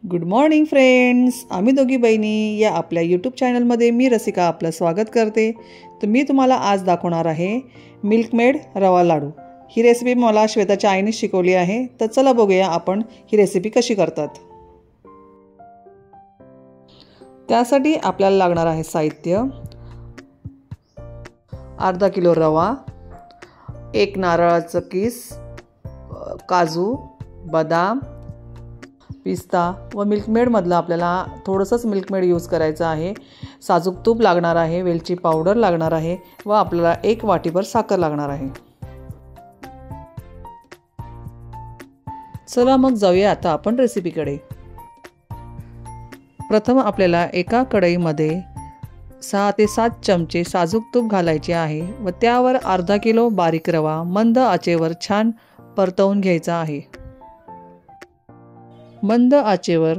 Good morning friends, आम्ही दोघी बहिणी या आपल्या यूट्यूब चॅनलमध्ये मी रसिका आपलं स्वागत करते। तर मी तुम्हाला आज दाखवणार आहे मिल्कमेड रवा लाडू। ही रेसिपी मला श्वेताच्या आईने शिकवली आहे। तर चला बघूया आपण ही रेसिपी कशी करतात। त्यासाठी आपल्याला लागणार आहे साहित्य: अर्धा किलो रवा, एक नारळाचं किस, काजू, बदाम, पिस्ता व मिल्कमेड मधला आपल्याला थोडंसंच मिल्कमेड यूज करायचं आहे। साजूक तूप लागणार आहे, वेलची पावडर लागणार आहे व आपल्याला एक वाटीभर साखर लागणार आहे। चला मग जाऊया आता आपण रेसिपीकडे। प्रथम आपल्याला एका कढईमध्ये 6 ते 7 चमचे साजूक तूप घालायचे आहे व त्यावर अर्धा किलो बारीक रवा मंद आचेवर छान परतवून घ्यायचा आहे। मंद आचेवर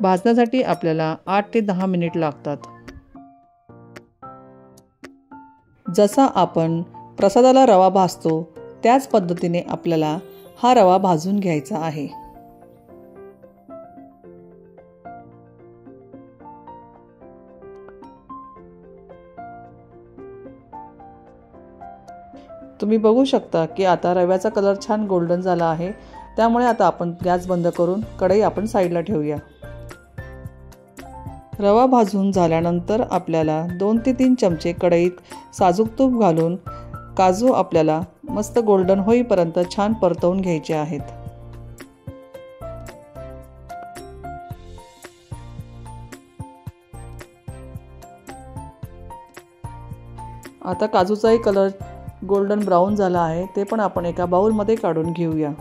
भाजण्यासाठी आपल्याला 8 ते 10 मिनिट लागतात। जसा आपण प्रसादाला रवा भाजतो त्याच पद्धतीने आपल्याला हा रवा भाजून घ्यायचा आहे। तुम्ही बघू शकता की आता रव्याचा कलर छान गोल्डन झाला आहे। त्यामुळे आता आपण गॅस बंद करून कढई आपण साईडला ठेवूया। रवा भाजून झाल्यानंतर आपल्याला 2 ते 3 चमचे कढईत साजूक तूप घालून काजू आपल्याला मस्त गोल्डन होईपर्यंत छान परतवून घ्यायचे आहेत। आता काजूचाही कलर गोल्डन ब्राऊन झाला आहे, ते पण आपण एका बाउलमध्ये काढून घेऊया।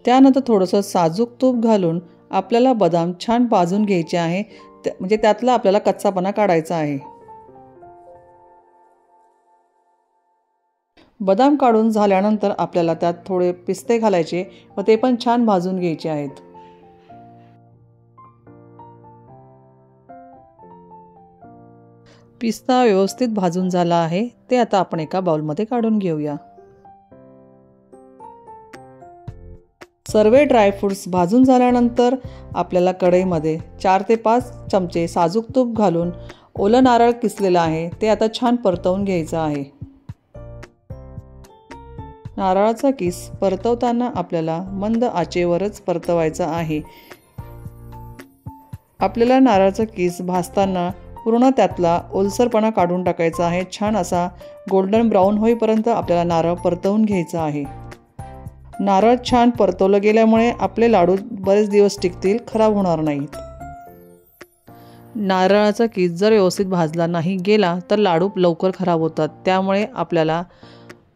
त्यानंतर थोडंसं साजूक तूप घालून आपल्याला बदाम छान भाजून घ्यायचे आहे, म्हणजे त्यातला आपल्याला कच्चापणा काढायचा आहे। बदाम काढून झाल्यानंतर आपल्याला त्यात थोडे पिस्ते घालायचे व ते पण छान भाजून घ्यायचे आहेत। पिस्ता व्यवस्थित भाजून झाला आहे, ते आता आपण एका बाउलमध्ये काढून घेऊया। सर्व ड्रायफ्रूट्स भाजून झाल्यानंतर आपल्याला कढईमध्ये 4 ते 5 चमचे साजूक तूप घालून ओलं नारळ किसलेलं आहे ते आता छान परतवून घ्यायचं आहे। नारळाचा किस परतवताना आपल्याला मंद आचेवरच परतवायचा आहे। आपल्याला नारळाचा किस भाजताना पूर्ण त्यातला ओलसरपणा काढून टाकायचा आहे। छान असा गोल्डन ब्राऊन होईपर्यंत आपल्याला नारळ परतवून घ्यायचा आहे। नारळ छान परतवलं गेल्यामुळे आपले लाडू बरेच दिवस टिकतील, खराब होणार नाहीत। नारळाचा किस जर व्यवस्थित भाजला नाही गेला तर लाडू लवकर खराब होतात, त्यामुळे आपल्याला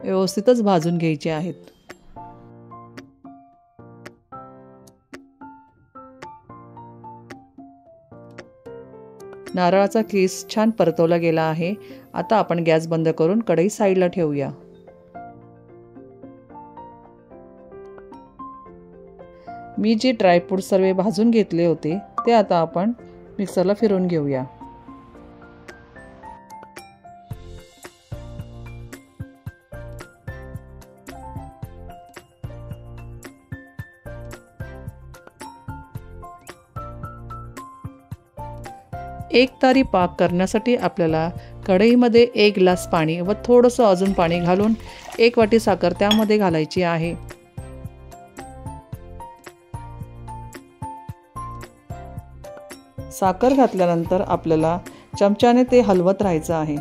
व्यवस्थितच भाजून घ्यायचे आहेत। नारळाचा किस छान परतवला गेला आहे। आता आपण गॅस बंद करून कढई साईडला ठेवूया। मी जे ड्रायफ्रूट सर्व भाजून घेतले होते ते आता आपण मिक्सरला फिरवून घेऊया। एक तारी पाक करण्यासाठी आपल्याला कढईमध्ये 1 ग्लास पाणी व थोडंसं अजून पाणी घालून 1 वाटी साखर त्यामध्ये घालायची आहे। साखर घातल्यानंतर आपल्याला चमच्याने ते हलवत राहायचं आहे।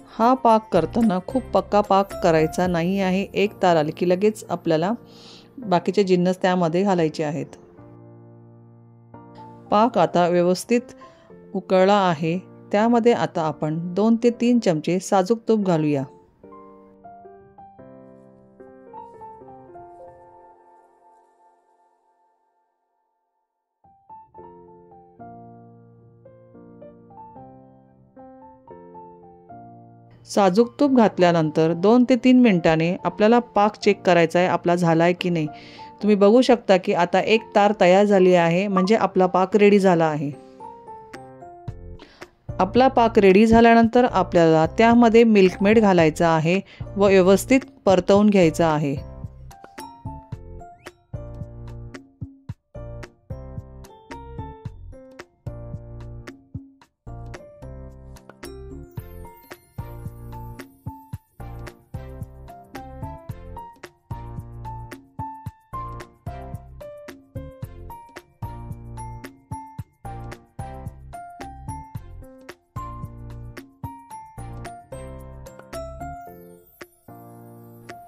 हा पाक करताना खूप पक्का पाक करायचा नाही आहे। 1 तार आली की लगेच आपल्याला बाकीचे जिन्नस त्यामध्ये घालायचे आहेत। पाक आता व्यवस्थित उकळला आहे, त्यामध्ये आता आपण 2 ते 3 चमचे साजूक तूप घालूया। साजूक तूप घातल्यानंतर 2 ते 3 मिनिटांनी आपल्याला पाक चेक करायचा आहे आपला झाला आहे की नाही। तुम्ही बघू शकता की आता एक तार तयार झाली आहे, म्हणजे आपला पाक रेडी झाला आहे। आपला पाक रेडी झाल्यानंतर आपल्याला त्यामध्ये मिल्क मेड घालायचा आहे व व्यवस्थित परतवून घ्यायचा आहे।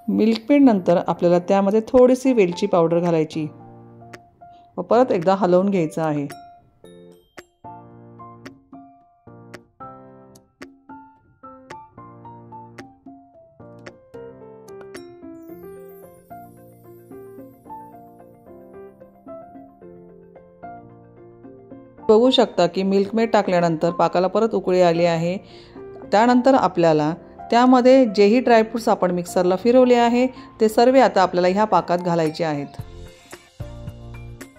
मिल्क मेड नंतर आपल्याला त्यामध्ये थोडीशी वेलची पावडर घालायची व परत एकदा हलवून घ्यायचं आहे। बघू शकता की मिल्क मेड टाकल्यानंतर पाकाला परत उकळी आली आहे। त्यानंतर आपल्याला त्यामध्ये जेही ड्रायफ्रूट्स आपण मिक्सरला फिरवले आहे ते सर्व आता आपल्याला ह्या पाकात घालायचे आहेत।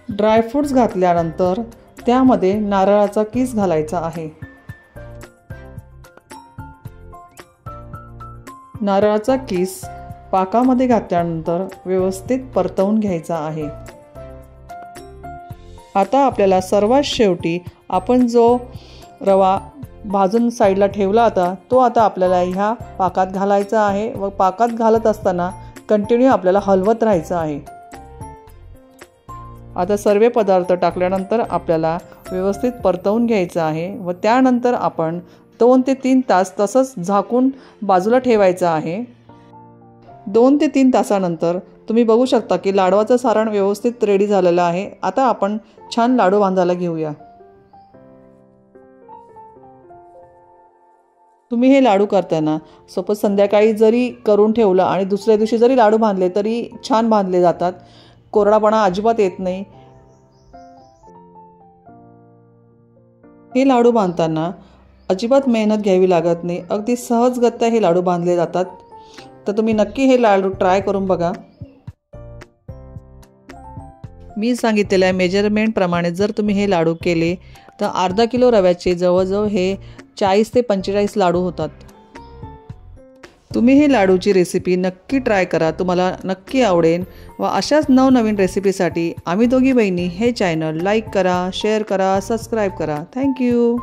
ड्रायफ्रूट्स घातल्यानंतर त्यामध्ये नारळाचा किस घालायचा आहे। नारळाचा किस पाकामध्ये घातल्यानंतर व्यवस्थित परतवून घ्यायचा आहे। आता आपल्याला सर्वात शेवटी आपण जो रवा भाजून साईडला ठेवला होता तो आता आपल्याला ह्या पाकात घालायचा आहे व पाकात घालत असताना कंटिन्यू आपल्याला हलवत राहायचं आहे। आता सर्व पदार्थ टाकल्यानंतर आपल्याला व्यवस्थित परतवून घ्यायचं आहे व त्यानंतर आपण 2 ते 3 तास तसंच झाकून बाजूला ठेवायचं आहे। 2 ते 3 तासानंतर तुम्ही बघू शकता की लाडवाचं सारण व्यवस्थित रेडी झालेलं आहे। आता आपण छान लाडू बांधायला घेऊया। तुम्ही हे लाडू करताना सपोज संध्याकाळी जरी करून ठेवलं आणि दुसऱ्या दिवशी जरी लाडू बांधले तरी छान बांधले जातात, कोरडापणा अजिबात येत नाही। हे लाडू बांधताना अजिबात मेहनत घ्यावी लागत नाही, अगदी सहजगत्या हे लाडू बांधले जातात। तर तुम्ही नक्की हे लाडू ट्राय करून बघा। मी सांगितलेल्या मेजरमेंटप्रमाणे जर तुम्ही हे लाडू केले तर अर्धा किलो रव्याचे जवळजवळ हे 40 ते 45 लाडू होतात। तुम्ही हे लाडूची रेसिपी नक्की ट्राय करा, तुम्हाला नक्की आवडेल। व अशाच नवनवीन रेसिपीसाठी आम्ही दोघी बहिणी हे चॅनल लाईक करा, शेअर करा, सबस्क्राईब करा। थँक्यू।